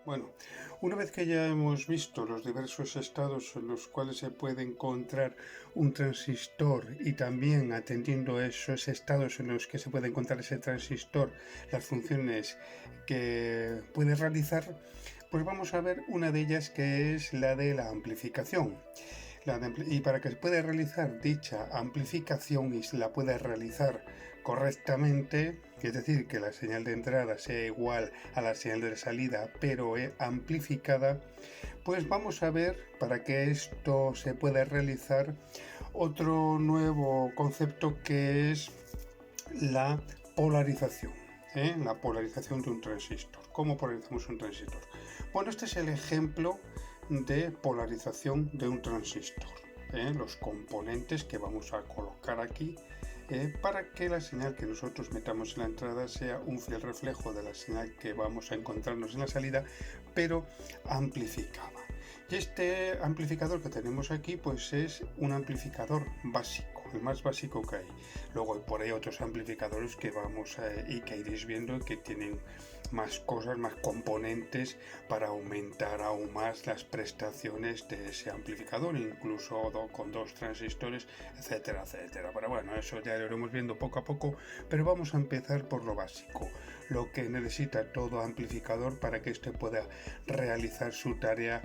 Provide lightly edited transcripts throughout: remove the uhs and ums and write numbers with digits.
Bueno, una vez que ya hemos visto los diversos estados en los cuales se puede encontrar un transistor y también atendiendo a esos estados en los que se puede encontrar ese transistor, las funciones que puede realizar, pues vamos a ver una de ellas que es la de la amplificación. Y para que se pueda realizar dicha amplificación y se la pueda realizar correctamente, es decir, que la señal de entrada sea igual a la señal de salida, pero amplificada, pues vamos a ver, para que esto se pueda realizar, otro nuevo concepto que es la polarización. La polarización de un transistor. ¿Cómo polarizamos un transistor? Bueno, este es el ejemplo de polarización de un transistor. Los componentes que vamos a colocar aquí para que la señal que nosotros metamos en la entrada sea un fiel reflejo de la señal que vamos a encontrarnos en la salida, pero amplificada. Y este amplificador que tenemos aquí pues es un amplificador básico, el más básico que hay. Luego hay por ahí otros amplificadores que vamos y que iréis viendo que tienen más cosas, más componentes para aumentar aún más las prestaciones de ese amplificador, incluso con dos transistores, etcétera, etcétera. Pero bueno, eso ya lo iremos viendo poco a poco, pero vamos a empezar por lo básico, lo que necesita todo amplificador para que éste pueda realizar su tarea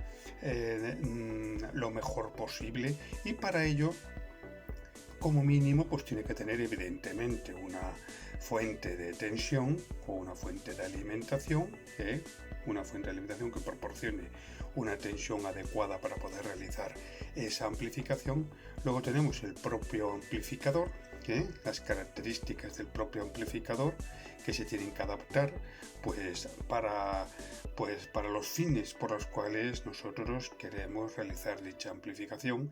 lo mejor posible, y para ello como mínimo pues tiene que tener evidentemente una fuente de tensión o una fuente de alimentación, que proporcione una tensión adecuada para poder realizar esa amplificación. Luego tenemos el propio amplificador, las características del propio amplificador que se tienen que adaptar pues para los fines por los cuales nosotros queremos realizar dicha amplificación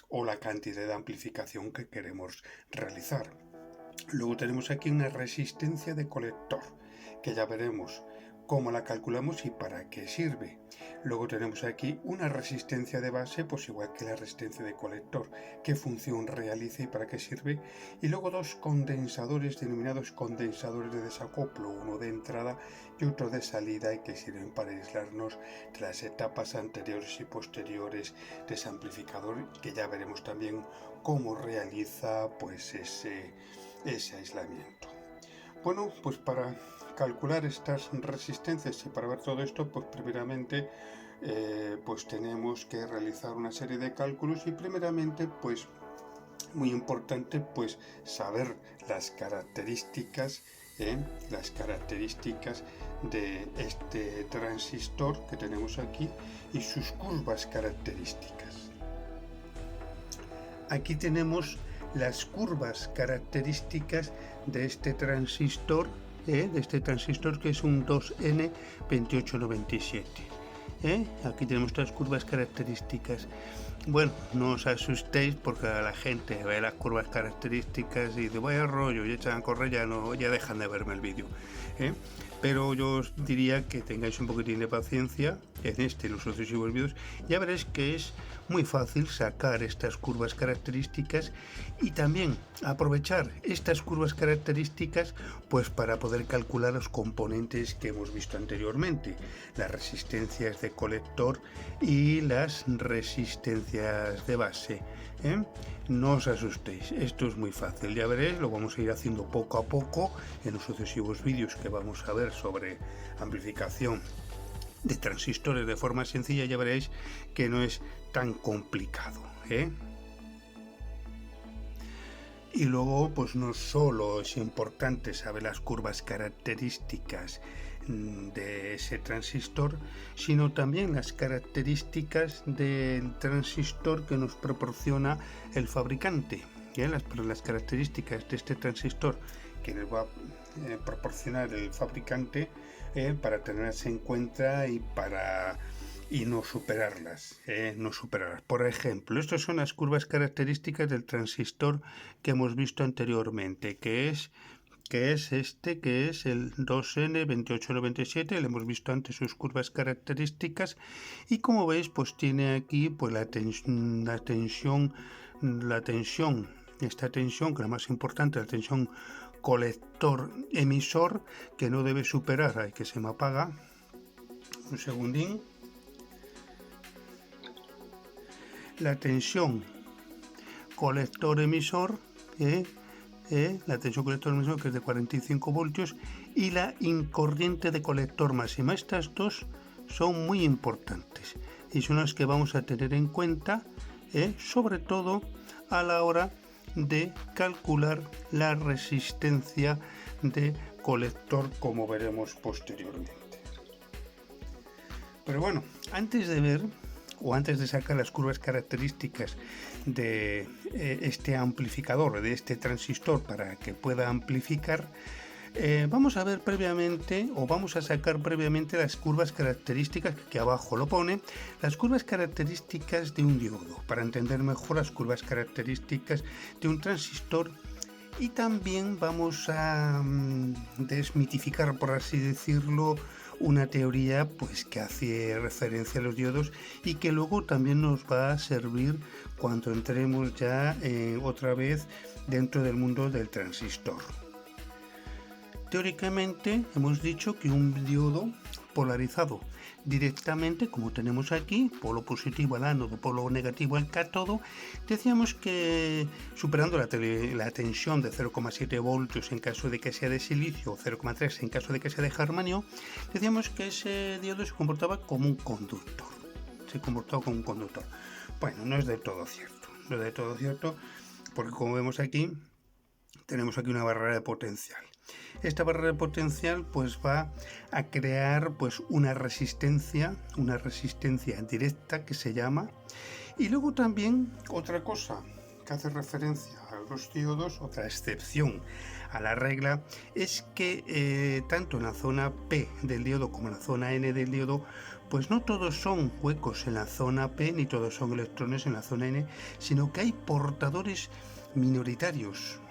o la cantidad de amplificación que queremos realizar. Luego tenemos aquí una resistencia de colector, que ya veremos cómo la calculamos y para qué sirve. Luego tenemos aquí una resistencia de base, pues igual que la resistencia de colector, qué función realiza y para qué sirve. Y luego dos condensadores denominados condensadores de desacoplo, uno de entrada y otro de salida, y que sirven para aislarnos de las etapas anteriores y posteriores de ese amplificador, que ya veremos también cómo realiza pues ese aislamiento. Bueno, pues para calcular estas resistencias y para ver todo esto, pues primeramente pues tenemos que realizar una serie de cálculos, y primeramente pues muy importante pues saber las características de este transistor que tenemos aquí y sus curvas características. Aquí tenemos las curvas características de este transistor, que es un 2N2897. Aquí tenemos estas curvas características. Bueno, no os asustéis porque la gente ve las curvas características y dice vaya rollo, y echan a correr, ya dejan de verme el vídeo. Pero yo os diría que tengáis un poquitín de paciencia en este y los sucesivos vídeos. Ya veréis que es muy fácil sacar estas curvas características y también aprovechar estas curvas características pues para poder calcular los componentes que hemos visto anteriormente, las resistencias de colector y las resistencias de base. No os asustéis, esto es muy fácil, ya veréis, lo vamos a ir haciendo poco a poco en los sucesivos vídeos que vamos a ver sobre amplificación de transistores de forma sencilla. Ya veréis que no es tan complicado. Y luego pues no solo es importante saber las curvas características de ese transistor, sino también las características del transistor que nos proporciona el fabricante. Las características de este transistor que nos va a proporcionar el fabricante para tenerlas en cuenta y no superarlas, Por ejemplo, estas son las curvas características del transistor que hemos visto anteriormente, que es el 2N2897, le hemos visto antes sus curvas características, y como veis pues tiene aquí pues la tensión, esta tensión, que es la más importante, la tensión colector emisor, que no debe superar, que se me apaga, un segundín. La tensión colector-emisor, la tensión colector-emisor, que es de 45 voltios, y la incorriente de colector máxima. Estas dos son muy importantes y son las que vamos a tener en cuenta, sobre todo a la hora de calcular la resistencia de colector, como veremos posteriormente. Pero bueno, antes de ver o antes de sacar las curvas características de este amplificador, de este transistor, para que pueda amplificar, vamos a ver previamente, o vamos a sacar previamente las curvas características, que abajo lo pone, las curvas características de un diodo, para entender mejor las curvas características de un transistor. Y también vamos a desmitificar, por así decirlo, una teoría pues que hace referencia a los diodos y que luego también nos va a servir cuando entremos ya otra vez dentro del mundo del transistor. Teóricamente hemos dicho que un diodo polarizado directamente, como tenemos aquí, polo positivo al ánodo, polo negativo al cátodo, decíamos que superando la tensión de 0,7 voltios en caso de que sea de silicio o 0,3 en caso de que sea de germanio, decíamos que ese diodo se comportaba como un conductor. Bueno, no es del todo cierto. No es del todo cierto porque, como vemos aquí, tenemos aquí una barrera de potencial. Esta barrera de potencial pues va a crear pues una resistencia directa que se llama. Y luego también otra cosa que hace referencia a los diodos, otra excepción a la regla, es que tanto en la zona P del diodo como en la zona N del diodo, pues no todos son huecos en la zona P ni todos son electrones en la zona N, sino que hay portadores minoritarios,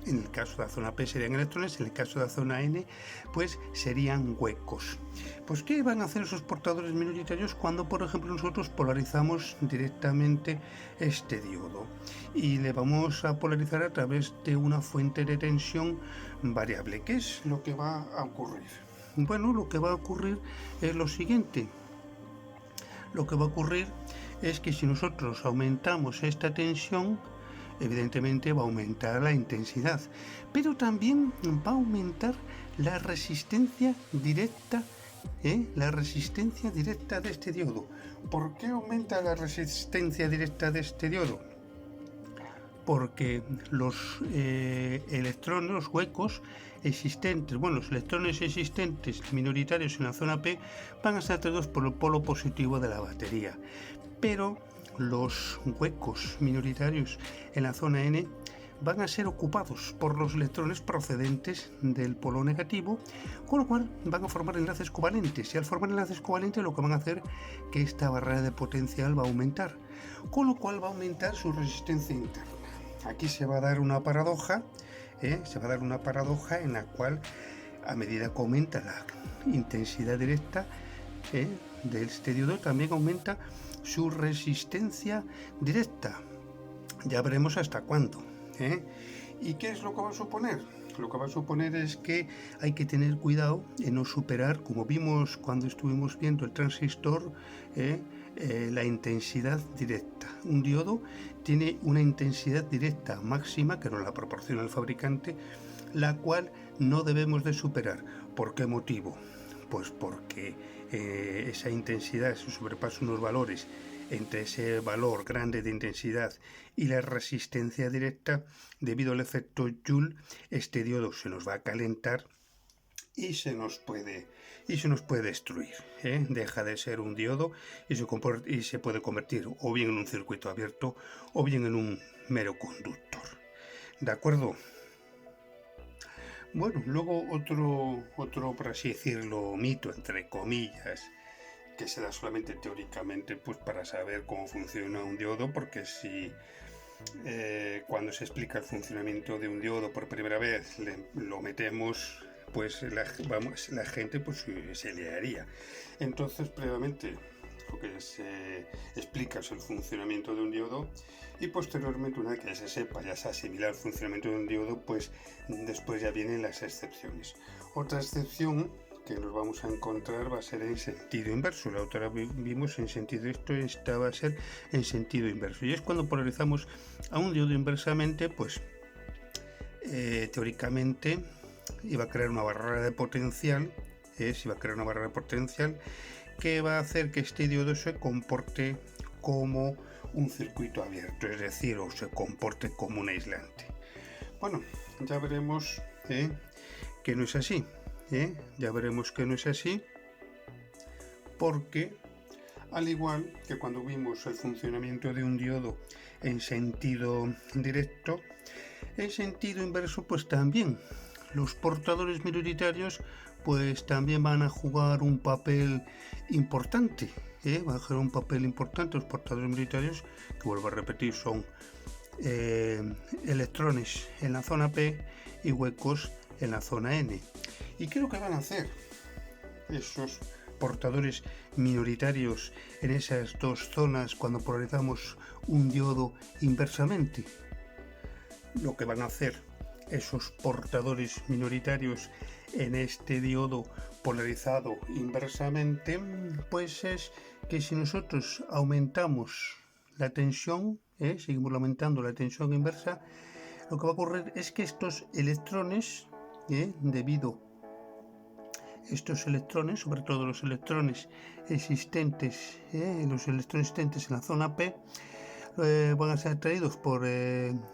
En el caso de la zona P serían electrones, en el caso de la zona N pues serían huecos. Pues ¿qué van a hacer esos portadores minoritarios cuando, por ejemplo, nosotros polarizamos directamente este diodo? Y le vamos a polarizar a través de una fuente de tensión variable. ¿Qué es lo que va a ocurrir? Bueno, lo que va a ocurrir es lo siguiente. Lo que va a ocurrir es que si nosotros aumentamos esta tensión, evidentemente va a aumentar la intensidad, pero también va a aumentar la resistencia directa, la resistencia directa de este diodo. ¿Por qué aumenta la resistencia directa de este diodo? Porque los electrones, los huecos existentes, los electrones existentes minoritarios en la zona P van a estar atraídos por el polo positivo de la batería, pero los huecos minoritarios en la zona N van a ser ocupados por los electrones procedentes del polo negativo, con lo cual van a formar enlaces covalentes, y al formar enlaces covalentes lo que van a hacer es que esta barrera de potencial va a aumentar, con lo cual va a aumentar su resistencia interna. Aquí se va a dar una paradoja, en la cual, a medida que aumenta la intensidad directa de este diodo, también aumenta su resistencia directa. Ya veremos hasta cuándo. ¿Y qué es lo que va a suponer? Lo que va a suponer es que hay que tener cuidado en no superar, como vimos cuando estuvimos viendo el transistor, la intensidad directa. Un diodo tiene una intensidad directa máxima, que nos la proporciona el fabricante, la cual no debemos de superar. ¿Por qué motivo? Pues porque esa intensidad se sobrepasa unos valores. Entre ese valor grande de intensidad y la resistencia directa, debido al efecto Joule, este diodo se nos va a calentar y se nos puede destruir. Deja de ser un diodo y se puede convertir o bien en un circuito abierto o bien en un mero conductor. ¿De acuerdo? Bueno, luego otro, por así decirlo, mito, entre comillas, que se da solamente teóricamente pues para saber cómo funciona un diodo, porque si cuando se explica el funcionamiento de un diodo por primera vez lo metemos, pues la gente pues se liaría. Entonces, previamente lo que se explica es el funcionamiento de un diodo, y posteriormente, una vez que ya se sepa, ya se asimila el funcionamiento de un diodo, pues después ya vienen las excepciones. Otra excepción que nos vamos a encontrar va a ser en sentido inverso. La otra vimos en sentido directo, esta va a ser en sentido inverso. Y es cuando polarizamos a un diodo inversamente, pues teóricamente iba a crear una barrera de potencial, que va a hacer que este diodo se comporte como un circuito abierto, es decir, o se comporte como un aislante. Bueno, ya veremos que no es así. Ya veremos que no es así, porque al igual que cuando vimos el funcionamiento de un diodo en sentido directo, en sentido inverso pues también los portadores minoritarios pues también van a jugar un papel importante. Van a jugar un papel importante los portadores minoritarios, que vuelvo a repetir, son electrones en la zona P y huecos en la zona N. ¿Y qué es lo que van a hacer esos portadores minoritarios en esas dos zonas cuando polarizamos un diodo inversamente? Lo que van a hacer esos portadores minoritarios en este diodo polarizado inversamente, pues es que si nosotros aumentamos la tensión, seguimos aumentando la tensión inversa, lo que va a ocurrir es que estos electrones, estos electrones, sobre todo los electrones existentes, en la zona P, van a ser atraídos por,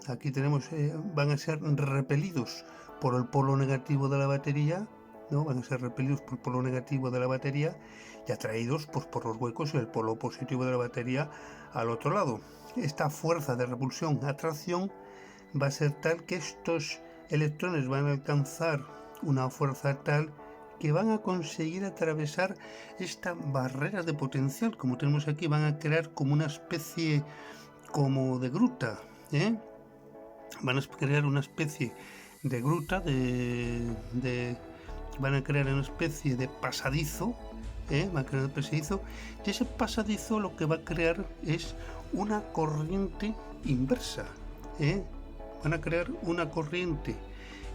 aquí tenemos, van a ser repelidos por el polo negativo de la batería, ¿no? Van a ser repelidos por el polo negativo de la batería y atraídos pues, por los huecos en el polo positivo de la batería al otro lado. Esta fuerza de repulsión-atracción va a ser tal que estos electrones van a alcanzar una fuerza tal que van a conseguir atravesar esta barrera de potencial, como tenemos aquí, van a crear como una especie como de gruta, van a crear una especie de gruta, van a crear una especie de pasadizo, van a crear un pasadizo, y ese pasadizo lo que va a crear es una corriente inversa, van a crear una corriente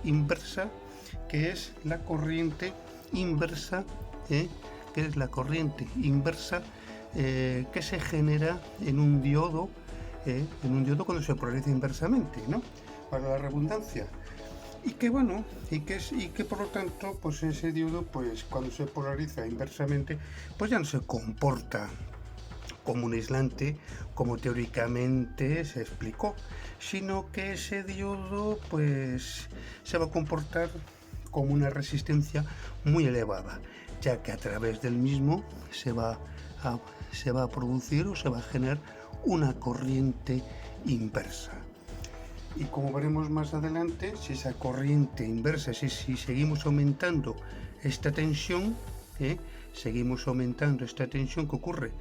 inversa que es la corriente inversa, que se genera en un diodo, cuando se polariza inversamente, ¿no? Para la redundancia. Y que bueno, y que por lo tanto, pues ese diodo, pues cuando se polariza inversamente, pues ya no se comporta como un aislante, como teóricamente se explicó, sino que ese diodo, pues se va a comportar como una resistencia muy elevada, ya que a través del mismo se va a producir o se va a generar una corriente inversa. Y como veremos más adelante, si esa corriente inversa, si seguimos aumentando esta tensión, seguimos aumentando esta tensión, ¿qué ocurre?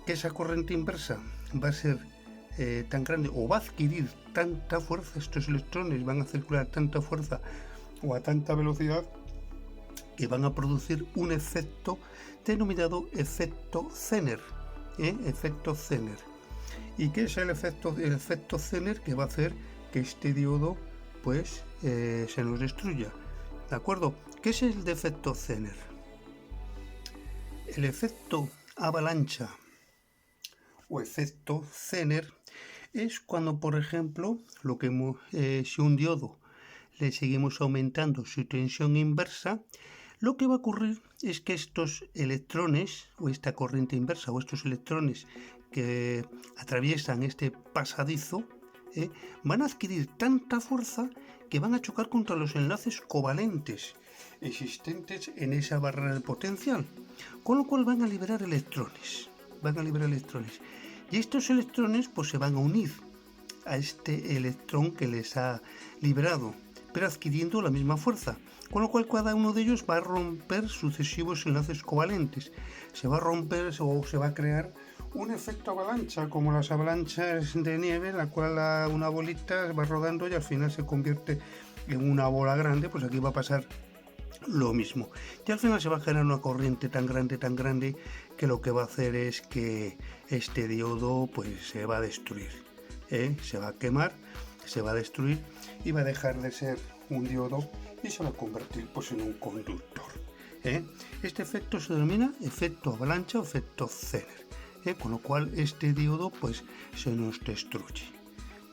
Que esa corriente inversa va a ser tan grande o va a adquirir tanta fuerza, estos electrones van a circular a tanta fuerza o a tanta velocidad que van a producir un efecto denominado efecto Zener. Efecto Zener. ¿Y qué es el efecto Zener? Que va a hacer que este diodo pues se nos destruya. ¿De acuerdo? ¿Qué es el efecto Zener? El efecto avalancha o efecto Zener es cuando, por ejemplo, si un diodo le seguimos aumentando su tensión inversa, lo que va a ocurrir es que estos electrones o esta corriente inversa o estos electrones que atraviesan este pasadizo van a adquirir tanta fuerza que van a chocar contra los enlaces covalentes existentes en esa barrera de potencial, con lo cual van a liberar electrones. Y estos electrones pues se van a unir a este electrón que les ha liberado, pero adquiriendo la misma fuerza, con lo cual cada uno de ellos va a romper sucesivos enlaces covalentes. Se va a romper o se va a crear un efecto avalancha, como las avalanchas de nieve, en la cual una bolita va rodando y al final se convierte en una bola grande. Pues aquí va a pasar lo mismo. Y al final se va a generar una corriente tan grande, que lo que va a hacer es que este diodo pues se va a destruir. Se va a quemar, se va a destruir y va a dejar de ser un diodo y se va a convertir pues en un conductor. ¿eh? Este efecto se denomina efecto avalancha o efecto Zener, con lo cual este diodo pues se nos destruye.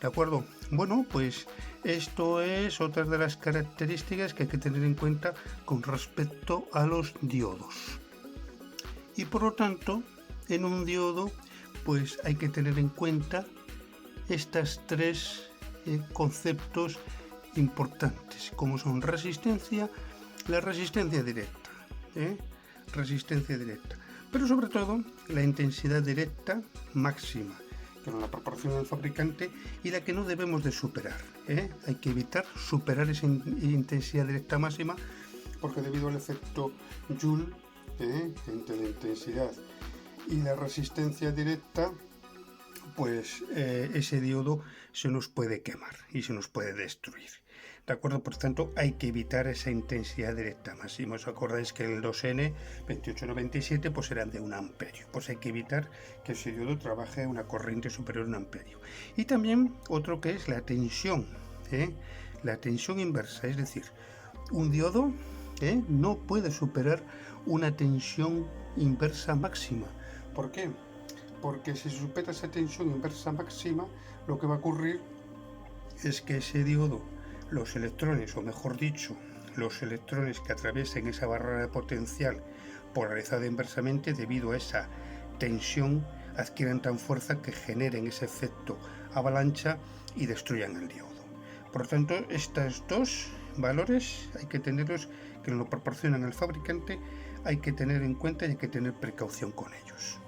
¿De acuerdo? Bueno, pues esto es otra de las características que hay que tener en cuenta con respecto a los diodos. Y por lo tanto, en un diodo pues hay que tener en cuenta estas tres conceptos importantes, como son resistencia, la resistencia directa, resistencia directa, pero sobre todo la intensidad directa máxima, que nos la proporciona el fabricante y la que no debemos de superar. Hay que evitar superar esa intensidad directa máxima, porque debido al efecto Joule entre la intensidad y la resistencia directa, pues ese diodo se nos puede quemar y se nos puede destruir. ¿De acuerdo? Por tanto, hay que evitar esa intensidad directa máxima. ¿Os acordáis que el 2N 2897 pues eran de 1 amperio? Pues hay que evitar que ese diodo trabaje a una corriente superior a 1 amperio. Y también otro que es la tensión, la tensión inversa, es decir, un diodo no puede superar una tensión inversa máxima. ¿Por qué? Porque si se supera esa tensión inversa máxima, lo que va a ocurrir es que ese diodo, los electrones, o mejor dicho, los electrones que atraviesen esa barrera de potencial polarizada inversamente debido a esa tensión, adquieran tan fuerza que generen ese efecto avalancha y destruyan el diodo. Por lo tanto, estos dos valores hay que tenerlos, que nos lo proporcionan el fabricante, hay que tener en cuenta y hay que tener precaución con ellos.